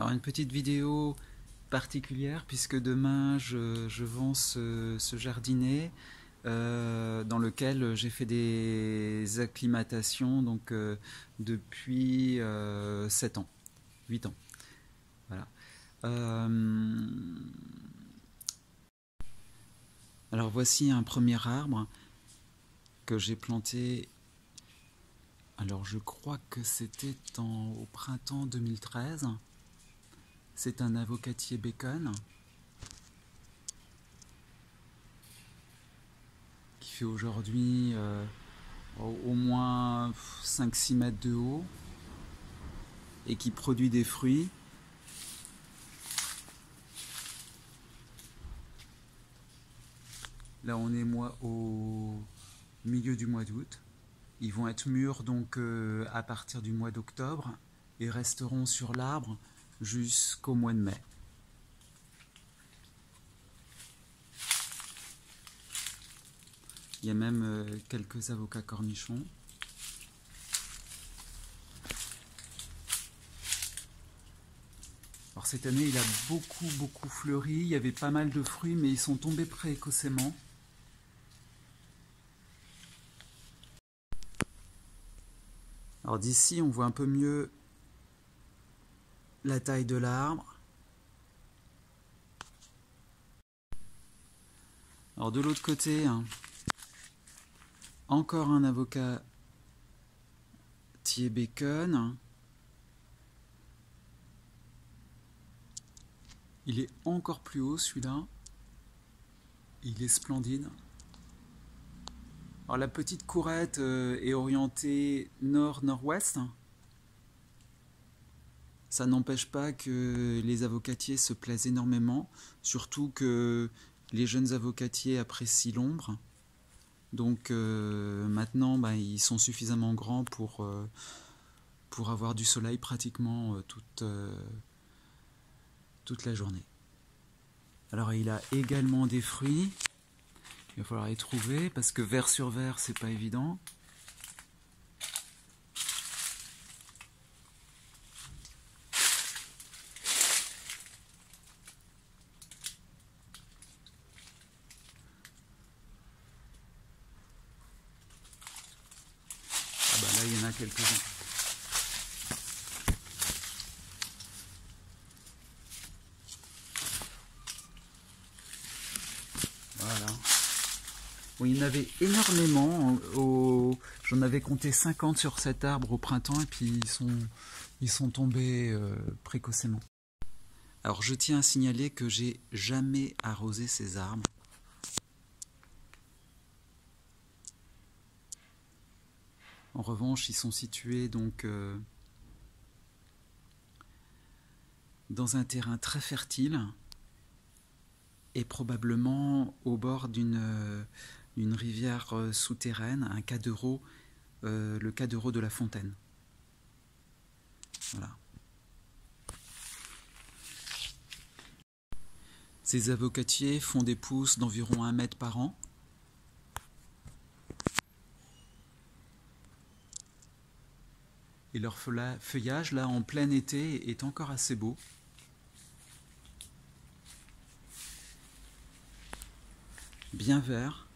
Alors une petite vidéo particulière puisque demain je vends ce jardinet dans lequel j'ai fait des acclimatations donc depuis 7 ans, 8 ans. Voilà. Alors voici un premier arbre que j'ai planté. Alors je crois que c'était au printemps 2013. C'est un avocatier bacon qui fait aujourd'hui au moins 5-6 mètres de haut et qui produit des fruits. Là on est au milieu du mois d'août. Ils vont être mûrs donc à partir du mois d'octobre et resteront sur l'arbre jusqu'au mois de mai. Il y a même quelques avocats cornichons. Alors cette année, il a beaucoup fleuri. Il y avait pas mal de fruits, mais ils sont tombés précocement. Alors d'ici, on voit un peu mieux la taille de l'arbre. Alors de l'autre côté, hein, encore un avocatier bacon. Il est encore plus haut celui-là. Il est splendide. Alors la petite courette est orientée nord-nord-ouest. Ça n'empêche pas que les avocatiers se plaisent énormément, surtout que les jeunes avocatiers apprécient l'ombre. Donc maintenant, ils sont suffisamment grands pour avoir du soleil pratiquement toute la journée. Alors il a également des fruits. Il va falloir les trouver parce que verre sur verre, c'est pas évident. Ah bah là, il y en a quelques-uns. Voilà. Bon, il y en avait énormément. J'en avais compté 50 sur cet arbre au printemps et puis ils sont tombés précocement. Alors je tiens à signaler que j'ai jamais arrosé ces arbres. En revanche, ils sont situés donc dans un terrain très fertile et probablement au bord d'une rivière souterraine, un cadereau, le cadereau de la Fontaine. Voilà. Ces avocatiers font des pousses d'environ 1 mètre par an. Et leur feuillage, là, en plein été, est encore assez beau. Bien vert.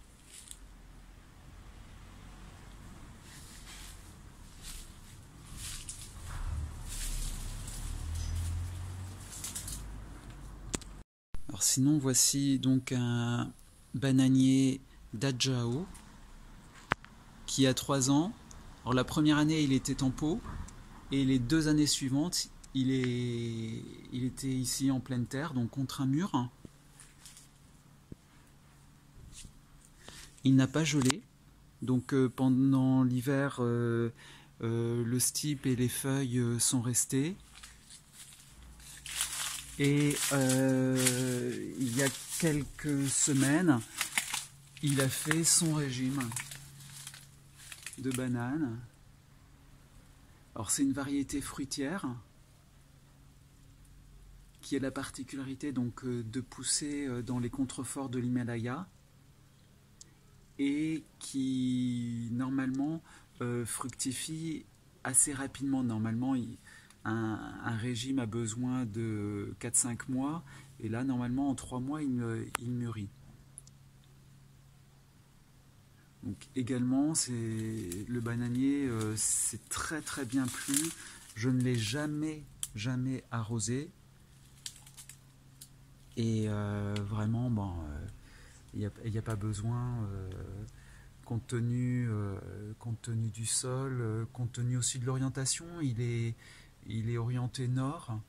Alors sinon, voici donc un bananier d'Adjao qui a 3 ans. Alors la première année, il était en pot et les 2 années suivantes, il était ici en pleine terre, donc contre un mur. Il n'a pas gelé, donc pendant l'hiver, le stipe et les feuilles sont restés. Et il y a quelques semaines, il a fait son régime de bananes. Alors c'est une variété fruitière qui a la particularité donc de pousser dans les contreforts de l'Himalaya et qui normalement fructifie assez rapidement. Normalement un régime a besoin de 4-5 mois, et là normalement en 3 mois il mûrit. Donc également le bananier c'est très très bien plu. Je ne l'ai jamais arrosé, et vraiment bon, il n'y a pas besoin, compte tenu du sol, compte tenu aussi de l'orientation. Il est orienté nord.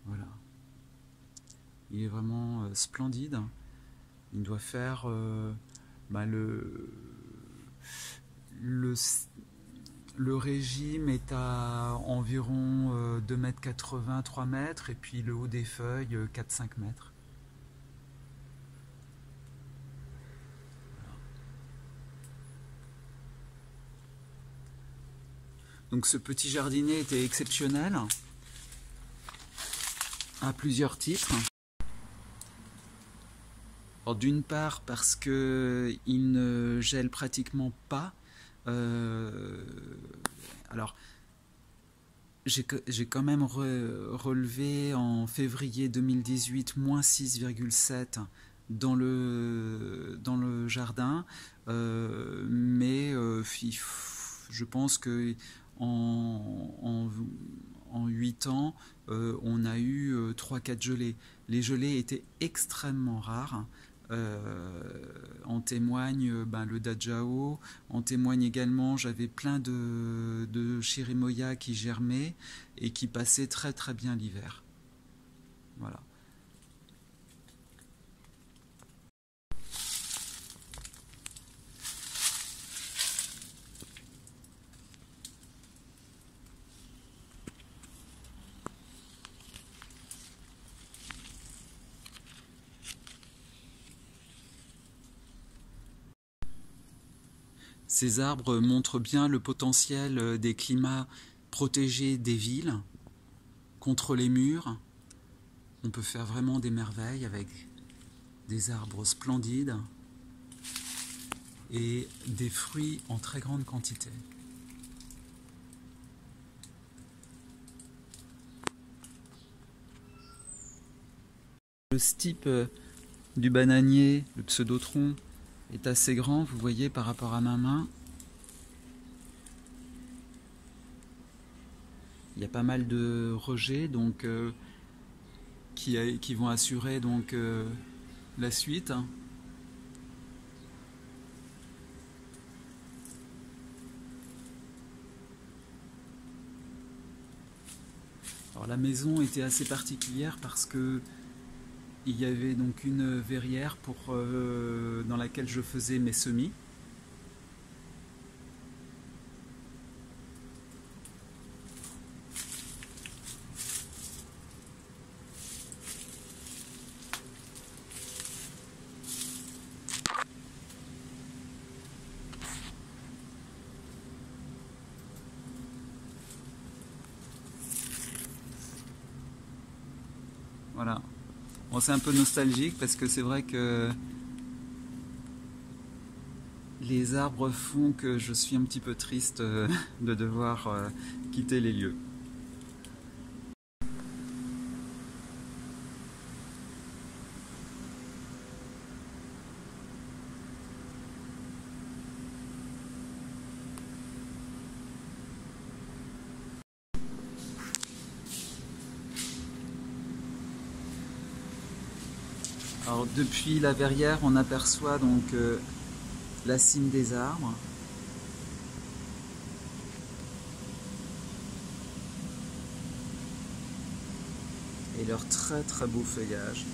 Voilà. Il est vraiment splendide. Il doit faire le régime est à environ 2,80 m, 3 mètres, et puis le haut des feuilles 4-5 mètres. Donc ce petit jardinier était exceptionnel à plusieurs titres. D'une part parce qu'il ne gèle pratiquement pas. Alors j'ai quand même relevé en février 2018 moins 6,7 dans le jardin, mais je pense que en 8 ans on a eu 3-4 gelées. Les gelées étaient extrêmement rares. En témoigne le Dajao, en témoigne également, j'avais plein de chirimoya qui germaient et qui passaient très très bien l'hiver. Voilà. Ces arbres montrent bien le potentiel des climats protégés des villes contre les murs. On peut faire vraiment des merveilles avec des arbres splendides et des fruits en très grande quantité. Le stipe du bananier, le pseudotron, est assez grand, vous voyez, par rapport à ma main. Il y a pas mal de rejets donc, qui vont assurer donc, la suite. Alors la maison était assez particulière parce que il y avait donc une verrière dans laquelle je faisais mes semis. Voilà. Bon, c'est un peu nostalgique parce que c'est vrai que les arbres font que je suis un petit peu triste de devoir quitter les lieux. Alors depuis la verrière, on aperçoit donc la cime des arbres. Et leur très très beau feuillage.